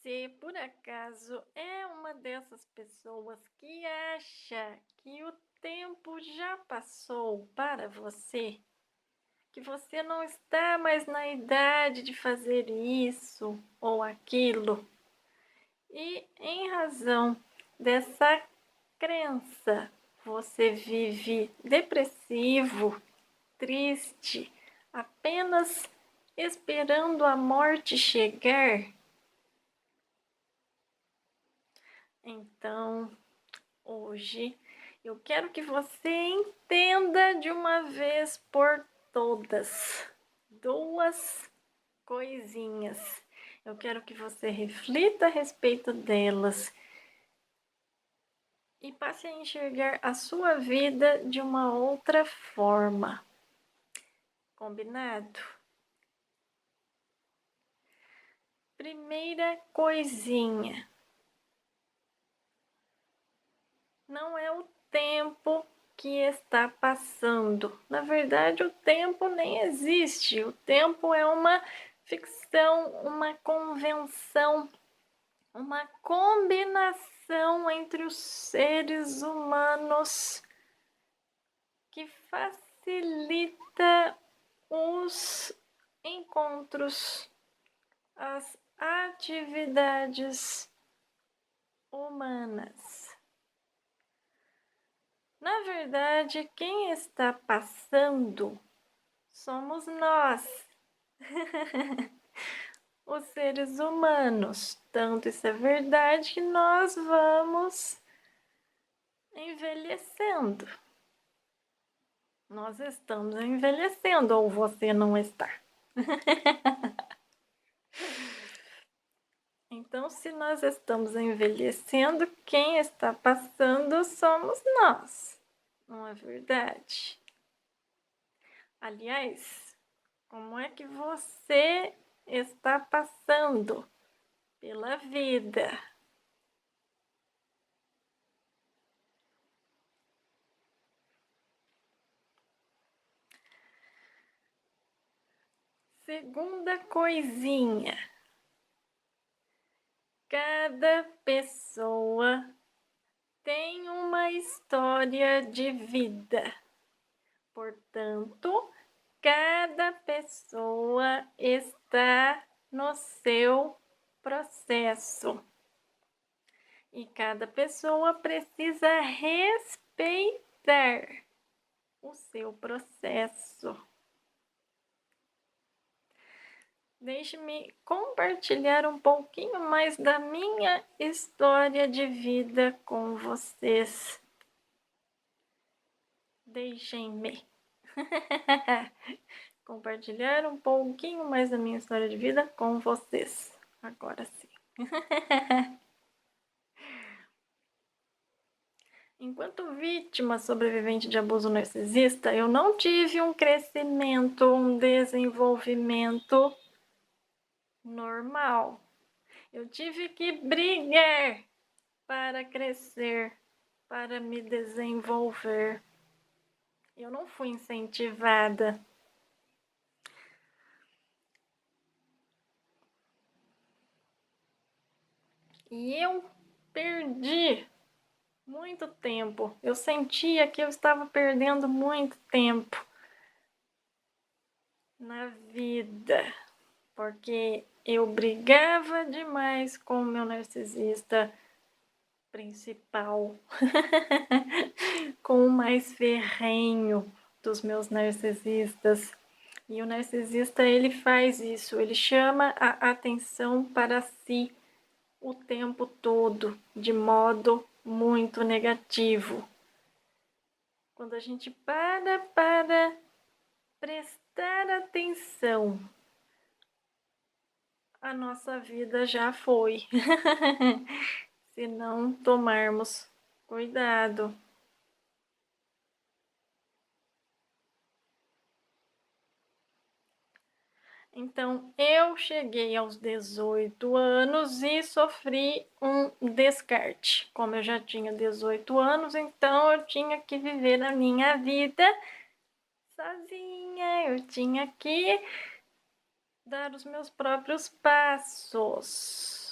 Você, por acaso, é uma dessas pessoas que acha que o tempo já passou para você? Que você não está mais na idade de fazer isso ou aquilo? E em razão dessa crença, você vive depressivo, triste, apenas esperando a morte chegar? Então, hoje eu quero que você entenda de uma vez por todas duas coisinhas. Eu quero que você reflita a respeito delas e passe a enxergar a sua vida de uma outra forma. Combinado? Primeira coisinha. Não é o tempo que está passando. Na verdade, o tempo nem existe. O tempo é uma ficção, uma convenção, uma combinação entre os seres humanos que facilita os encontros, as atividades humanas. Na verdade, quem está passando somos nós, os seres humanos. Tanto isso é verdade que nós vamos envelhecendo. Nós estamos envelhecendo, ou você não está. Então, se nós estamos envelhecendo, quem está passando somos nós, não é verdade? Aliás, como é que você está passando pela vida? Segunda coisinha. Cada pessoa tem uma história de vida. Portanto, cada pessoa está no seu processo. E cada pessoa precisa respeitar o seu processo. Deixe-me compartilhar um pouquinho mais da minha história de vida com vocês. Deixem-me compartilhar um pouquinho mais da minha história de vida com vocês. Agora sim. Enquanto vítima sobrevivente de abuso narcisista, eu não tive um crescimento, um desenvolvimento normal. Eu tive que brigar para crescer, para me desenvolver. Eu não fui incentivada. E eu perdi muito tempo. Eu sentia que eu estava perdendo muito tempo na vida, porque eu brigava demais com o meu narcisista principal, com o mais ferrenho dos meus narcisistas. E o narcisista, ele faz isso, ele chama a atenção para si o tempo todo, de modo muito negativo. Quando a gente para prestar atenção, a nossa vida já foi. Se não tomarmos cuidado. Então, eu cheguei aos 18 anos e sofri um descarte. Como eu já tinha 18 anos, então eu tinha que viver a minha vida sozinha. Eu tinha que dar os meus próprios passos.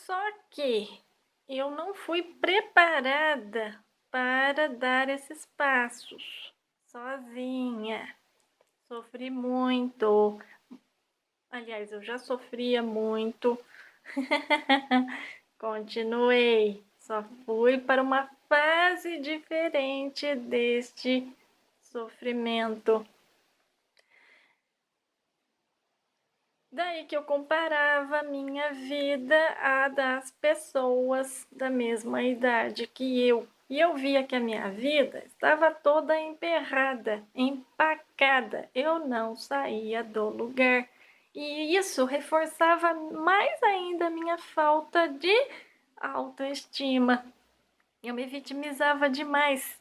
Só que eu não fui preparada para dar esses passos sozinha. Sofri muito. Aliás, eu já sofria muito. Continuei. Só fui para uma fase diferente deste sofrimento. Daí que eu comparava a minha vida à das pessoas da mesma idade que eu. E eu via que a minha vida estava toda emperrada, empacada. Eu não saía do lugar. E isso reforçava mais ainda a minha falta de autoestima. Eu me vitimizava demais.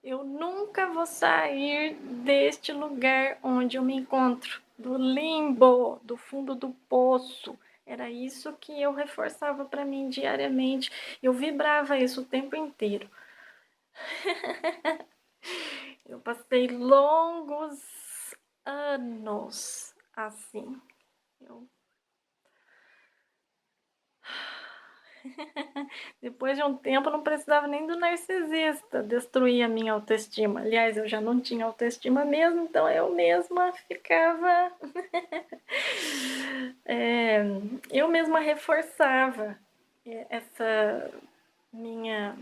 Eu nunca vou sair deste lugar onde eu me encontro, do limbo, do fundo do poço. Era isso que eu reforçava para mim diariamente. Eu vibrava isso o tempo inteiro. Eu passei longos anos assim. Depois de um tempo, eu não precisava nem do narcisista destruir a minha autoestima. Aliás, eu já não tinha autoestima mesmo, então eu mesma ficava. Eu mesma reforçava essa minha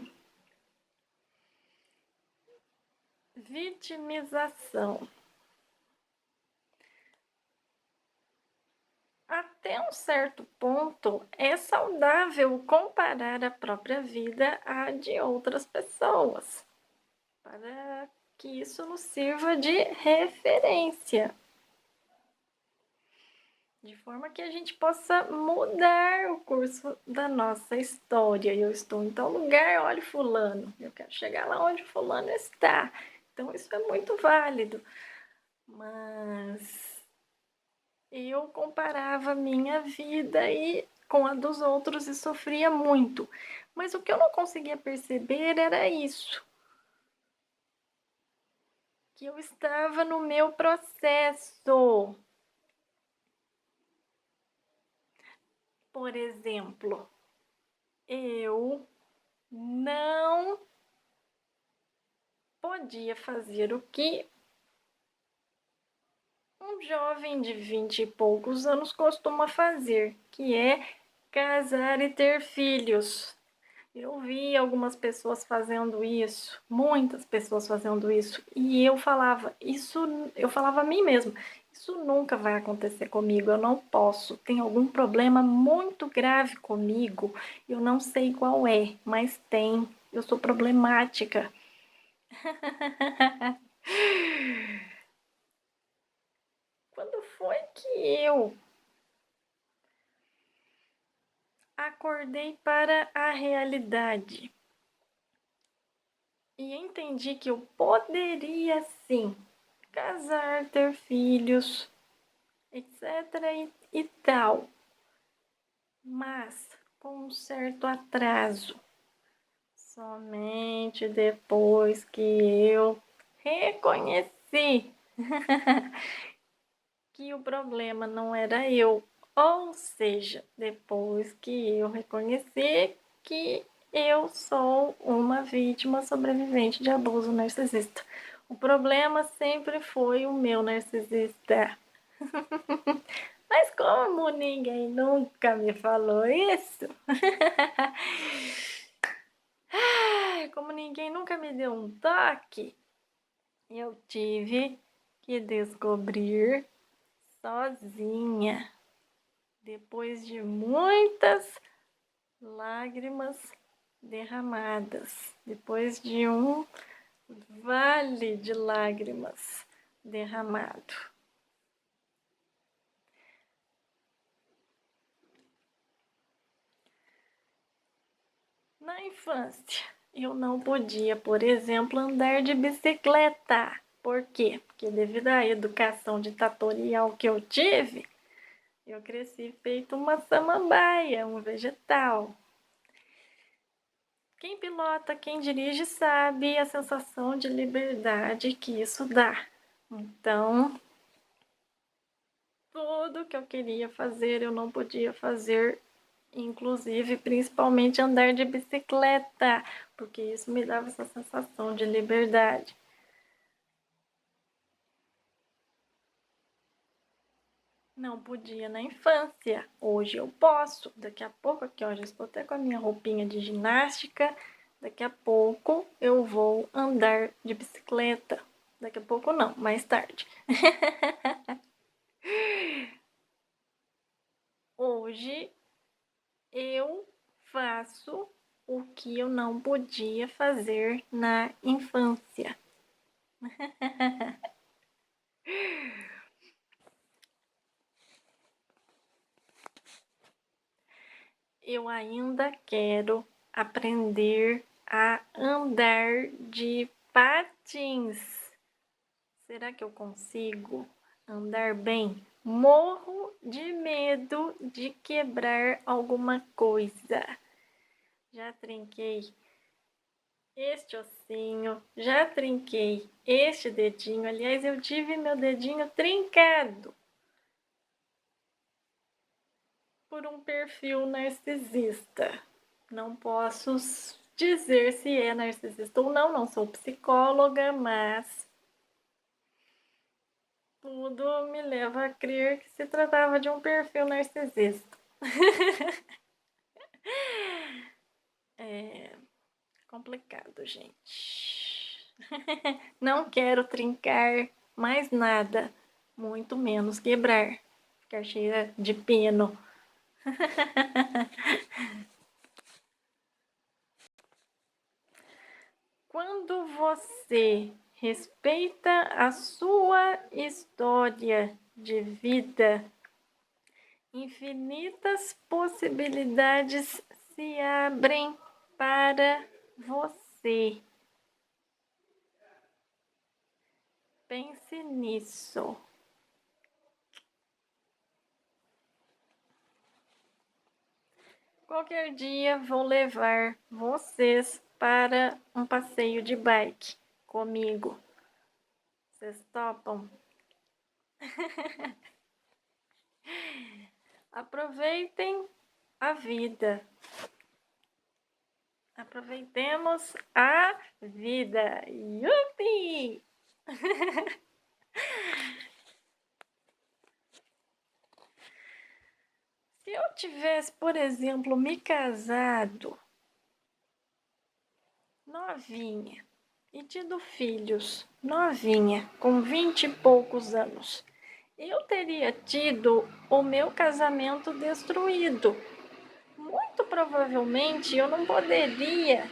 vitimização. Até um certo ponto, é saudável comparar a própria vida à de outras pessoas, para que isso nos sirva de referência, de forma que a gente possa mudar o curso da nossa história. Eu estou em tal lugar, olha fulano, eu quero chegar lá onde fulano está. Então isso é muito válido, mas eu comparava minha vida com a dos outros e sofria muito. Mas o que eu não conseguia perceber era isso, que eu estava no meu processo. Por exemplo, eu não podia fazer o que um jovem de 20 e poucos anos costuma fazer, que é casar e ter filhos. Eu vi algumas pessoas fazendo isso, muitas pessoas fazendo isso, e eu falava a mim mesma, isso nunca vai acontecer comigo, eu não posso, tem algum problema muito grave comigo, eu não sei qual é, mas tem, eu sou problemática. Quando foi que eu acordei para a realidade e entendi que eu poderia sim casar, ter filhos, etc. e tal, mas com um certo atraso. Somente depois que eu reconheci que o problema não era eu, ou seja, depois que eu reconheci que eu sou uma vítima sobrevivente de abuso narcisista. O problema sempre foi o meu narcisista. Mas como ninguém nunca me falou isso, como ninguém nunca me deu um toque, eu tive que descobrir sozinha, depois de muitas lágrimas derramadas, depois de um vale de lágrimas derramado. Na infância, eu não podia, por exemplo, andar de bicicleta. Por quê? Porque devido à educação ditatorial que eu tive, eu cresci feito uma samambaia, um vegetal. Quem pilota, quem dirige sabe a sensação de liberdade que isso dá. Então, tudo que eu queria fazer, eu não podia fazer inclusive principalmente andar de bicicleta, porque isso me dava essa sensação de liberdade. Não podia na infância, hoje eu posso. Daqui a pouco aqui, ó, já estou até com a minha roupinha de ginástica. Daqui a pouco eu vou andar de bicicleta. Daqui a pouco não, mais tarde. Hoje eu faço o que eu não podia fazer na infância. Eu ainda quero aprender a andar de patins. Será que eu consigo andar bem? Morro de medo de quebrar alguma coisa. Já trinquei este ossinho, já trinquei este dedinho. Aliás, eu tive meu dedinho trincado por um perfil narcisista. Não posso dizer se é narcisista ou não, não sou psicóloga, mas tudo me leva a crer que se tratava de um perfil narcisista. É complicado, gente. Não quero trincar mais nada, muito menos quebrar, ficar cheia de pino. Quando você respeita a sua história de vida, infinitas possibilidades se abrem para você. Pense nisso. Qualquer dia vou levar vocês para um passeio de bike comigo. Vocês topam? Aproveitem a vida. Aproveitemos a vida. Yupi! Se eu tivesse, por exemplo, me casado novinha e tido filhos novinha, com 20 e poucos anos, eu teria tido o meu casamento destruído. Muito provavelmente eu não poderia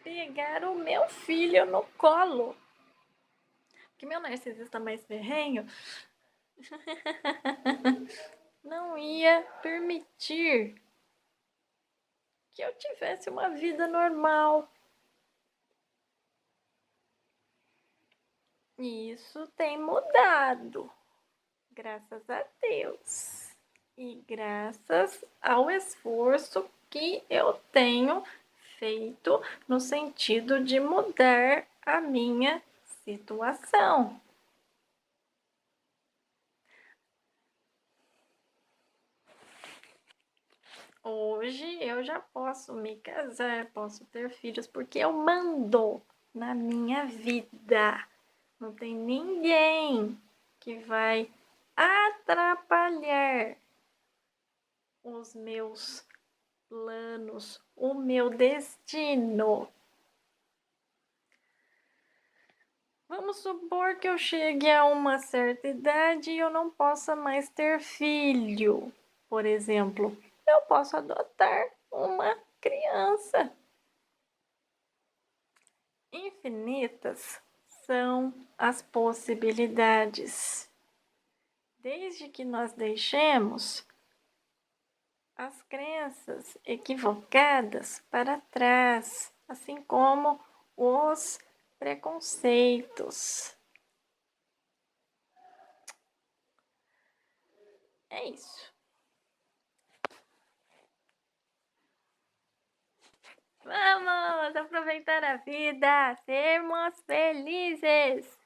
pegar o meu filho no colo. Que meu narcisista mais ferrenho não ia permitir que eu tivesse uma vida normal. E isso tem mudado, graças a Deus. E graças ao esforço que eu tenho feito no sentido de mudar a minha situação. Hoje eu já posso me casar, posso ter filhos, porque eu mando na minha vida. Não tem ninguém que vai atrapalhar os meus planos, o meu destino. Vamos supor que eu chegue a uma certa idade e eu não possa mais ter filho, por exemplo. Eu posso adotar uma criança. Infinitas são as possibilidades. Desde que nós deixemos as crenças equivocadas para trás, assim como os preconceitos. É isso. Vamos aproveitar a vida, sermos felizes!